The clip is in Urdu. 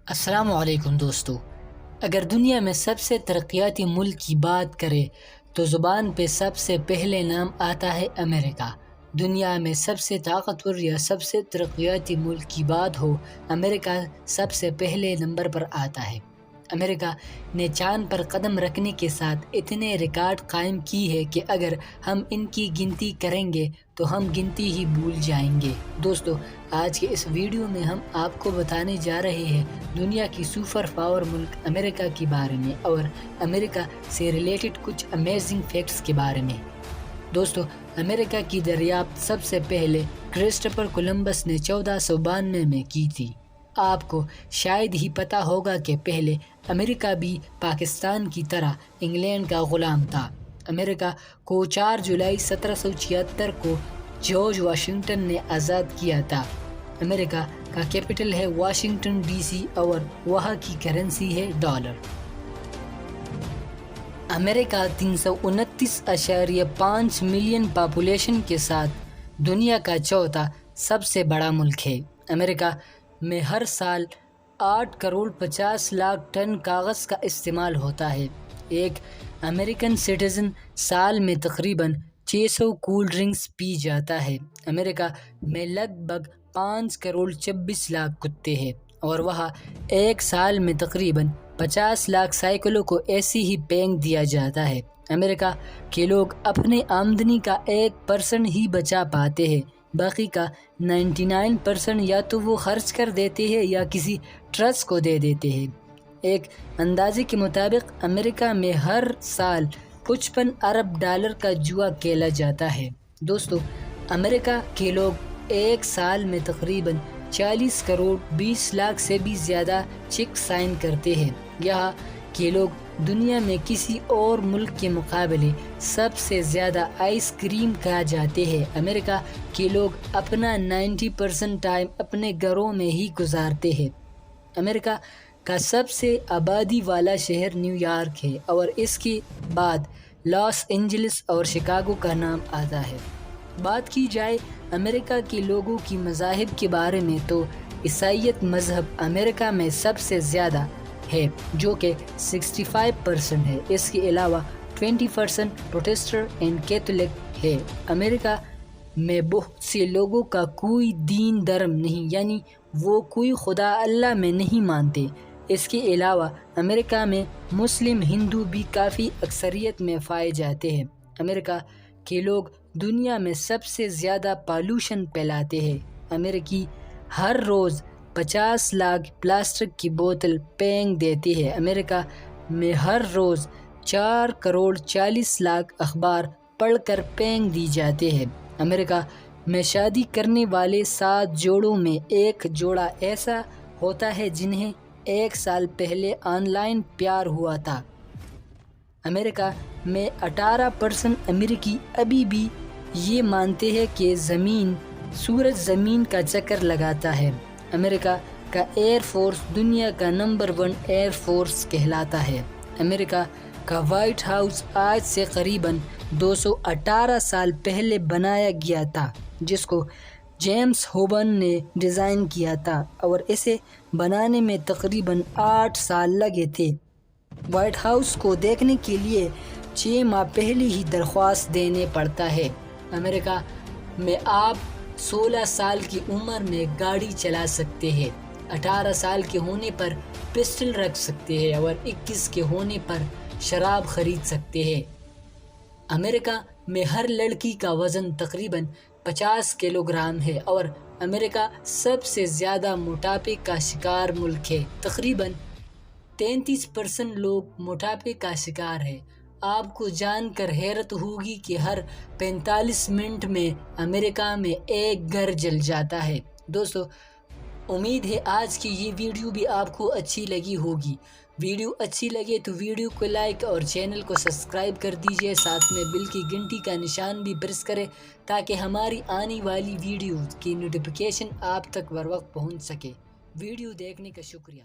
السلام علیکم دوستو، اگر دنیا میں سب سے ترقیاتی ملک کی بات کرے تو زبان پہ سب سے پہلے نام آتا ہے امریکہ۔ دنیا میں سب سے طاقتور یا سب سے ترقیاتی ملک کی بات ہو، امریکہ سب سے پہلے نمبر پر آتا ہے۔ امریکہ نے چاند پر قدم رکھنے کے ساتھ اتنے ریکارڈ قائم کی ہے کہ اگر ہم ان کی گنتی کریں گے تو ہم گنتی ہی بھول جائیں گے۔ دوستو، آج کے اس ویڈیو میں ہم آپ کو بتانے جا رہے ہیں دنیا کی سپر پاور ملک امریکہ کے بارے میں اور امریکہ سے ریلیٹڈ کچھ امیزنگ فیکٹس کے بارے میں۔ دوستو، امریکہ کی دریافت سب سے پہلے کرسٹوفر کولمبس نے 1492 میں کی تھی۔ آپ کو شاید ہی پتہ ہوگا کہ پہلے امریکہ بھی پاکستان کی طرح انگلینڈ کا غلام تھا۔ امریکہ کو 4 جولائی 1776 کو جارج واشنگٹن نے آزاد کیا تھا۔ امریکہ کا کیپٹل ہے واشنگٹن ڈی سی اور وہاں کی کرنسی ہے ڈالر۔ امریکہ 329.5 ملین پاپولیشن کے ساتھ دنیا کا چوتھا سب سے بڑا ملک ہے۔ امریکہ میں ہر سال 8 کروڑ 50 لاکھ ٹن کاغذ کا استعمال ہوتا ہے۔ ایک امریکن سٹیزن سال میں تقریباً 600 کول ڈرنکس پی جاتا ہے۔ امریکہ میں لگ بھگ 5 کروڑ 26 لاکھ کتے ہیں اور وہاں ایک سال میں تقریباً 50 لاکھ سائیکلوں کو ایسے ہی پھینک دیا جاتا ہے۔ امریکہ کے لوگ اپنے آمدنی کا 1% ہی بچا پاتے ہیں، باقی کا 99% یا تو وہ خرچ کر دیتے ہیں یا کسی ٹرسٹ کو دے دیتے ہیں۔ ایک اندازے کے مطابق امریکہ میں ہر سال 55 ارب ڈالر کا جوا کھیلا جاتا ہے۔ دوستو، امریکہ کے لوگ ایک سال میں تقریباً 40 کروڑ 20 لاکھ سے بھی زیادہ چیک سائن کرتے ہیں۔ یہاں کے لوگ دنیا میں کسی اور ملک کے مقابلے سب سے زیادہ آئس کریم کھا جاتے ہیں۔ امریکہ کے لوگ اپنا 90% ٹائم اپنے گھروں میں ہی گزارتے ہیں۔ امریکہ کا سب سے آبادی والا شہر نیو یارک ہے اور اس کے بعد لاس اینجلس اور شکاگو کا نام آتا ہے۔ بات کی جائے امریکہ کے لوگوں کی مذاہب کے بارے میں تو عیسائیت مذہب امریکہ میں سب سے زیادہ ہے، جو کہ 65% ہے۔ اس کے علاوہ 20% پروٹسٹنٹ اینڈ کیتھولک ہے۔ امریکہ میں بہت سے لوگوں کا کوئی دین دھرم نہیں، یعنی وہ کوئی خدا اللہ میں نہیں مانتے۔ اس کے علاوہ امریکہ میں مسلم ہندو بھی کافی اکثریت میں پائے جاتے ہیں۔ امریکہ کے لوگ دنیا میں سب سے زیادہ پالوشن پھیلاتے ہیں۔ امریکی ہر روز 50 لاکھ پلاسٹک کی بوتل پھینک دیتے ہیں۔ امریکہ میں ہر روز 4 کروڑ 40 لاکھ اخبار پڑھ کر پھینک دی جاتے ہیں۔ امریکہ میں شادی کرنے والے 7 جوڑوں میں ایک جوڑا ایسا ہوتا ہے جنہیں 1 سال پہلے آن لائن پیار ہوا تھا۔ امریکہ میں 18% امریکی ابھی بھی یہ مانتے ہیں کہ سورج زمین کا چکر لگاتا ہے۔ امریکہ کا ایئر فورس دنیا کا نمبر 1 ایئر فورس کہلاتا ہے۔ امریکہ کا وائٹ ہاؤس آج سے قریباً 218 سال پہلے بنایا گیا تھا، جس کو جیمز ہوبن نے ڈیزائن کیا تھا اور اسے بنانے میں تقریباً 8 سال لگے تھے۔ وائٹ ہاؤس کو دیکھنے کے لیے 6 ماہ پہلے ہی درخواست دینے پڑتا ہے۔ امریکہ میں آپ 16 سال کی عمر میں گاڑی چلا سکتے ہیں، 18 سال کے ہونے پر پسٹل رکھ سکتے ہیں اور 21 کے ہونے پر شراب خرید سکتے ہیں۔ امریکہ میں ہر لڑکی کا وزن تقریباً 50 کلو گرام ہے اور امریکہ سب سے زیادہ موٹاپے کا شکار ملک ہے۔ تقریباً 33% لوگ موٹاپے کا شکار ہیں۔ آپ کو جان کر حیرت ہوگی کہ ہر 45 منٹ میں امریکہ میں ایک گھر جل جاتا ہے۔ دوستو، امید ہے آج کی یہ ویڈیو بھی آپ کو اچھی لگی ہوگی۔ ویڈیو اچھی لگے تو ویڈیو کو لائک اور چینل کو سبسکرائب کر دیجئے، ساتھ میں بیل کی گھنٹی کا نشان بھی پریس کریں تاکہ ہماری آنے والی ویڈیوز کی نوٹیفیکیشن آپ تک بر وقت پہنچ سکے۔ ویڈیو دیکھنے کا شکریہ۔